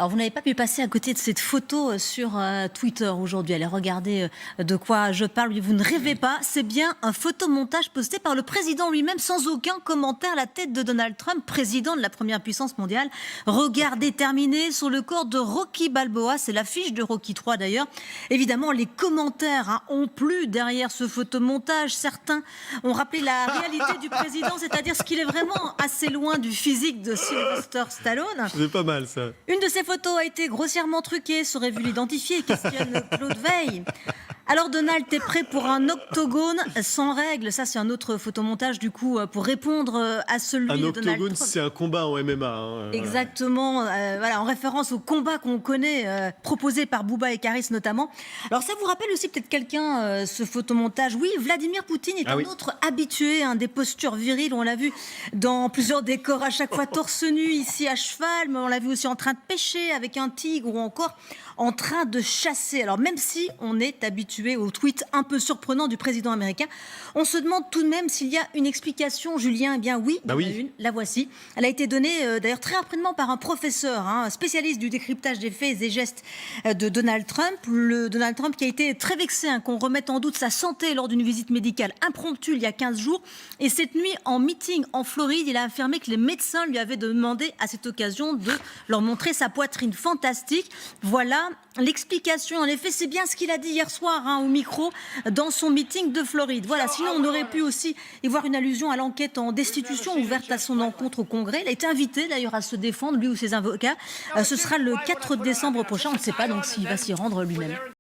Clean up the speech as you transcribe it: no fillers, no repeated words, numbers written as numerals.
Alors, vous n'avez pas pu passer à côté de cette photo sur Twitter aujourd'hui. Allez regarder de quoi je parle. Vous ne rêvez pas, c'est bien un photomontage posté par le président lui-même sans aucun commentaire à la tête de Donald Trump, président de la première puissance mondiale. Regard déterminé sur le corps de Rocky Balboa. C'est l'affiche de Rocky 3 d'ailleurs. Évidemment, les commentaires ont plu derrière ce photomontage. Certains ont rappelé la réalité du président, c'est-à-dire ce qu'il est vraiment assez loin du physique de Sylvester Stallone. C'est pas mal ça. Une de ces photos a été grossièrement truquée, saurait vu l'identifier, questionne Claude Veil. Alors Donald, t'es prêt pour un octogone sans règles? Ça c'est un autre photomontage du coup pour répondre à celui de Donald Trump. Un octogone, c'est un combat en MMA. Exactement, voilà, en référence au combat qu'on connaît, proposé par Bouba et Karis notamment. Alors ça vous rappelle aussi peut-être quelqu'un, ce photomontage? Oui, Vladimir Poutine est autre habitué des postures viriles. On l'a vu dans plusieurs décors, à chaque fois torse nu, ici à cheval, mais on l'a vu aussi en train de pêcher avec un tigre ou encore en train de chasser. Alors même si on est habitué aux tweets un peu surprenants du président américain, on se demande tout de même s'il y a une explication, Julien. Eh bien oui, il y en a une, la voici. Elle a été donnée d'ailleurs très rapidement par un professeur, un spécialiste du décryptage des faits et gestes de Donald Trump. Le Donald Trump qui a été très vexé qu'on remette en doute sa santé lors d'une visite médicale impromptue il y a 15 jours. Et cette nuit, en meeting en Floride, il a affirmé que les médecins lui avaient demandé à cette occasion de leur montrer sa poitrine fantastique. Voilà l'explication. En effet, c'est bien ce qu'il a dit hier soir au micro dans son meeting de Floride. Voilà, sinon on aurait pu aussi y voir une allusion à l'enquête en destitution ouverte à son encontre au Congrès. Il a été invité d'ailleurs à se défendre, lui ou ses avocats. Ce sera le 4 décembre prochain. On ne sait pas donc s'il va s'y rendre lui-même.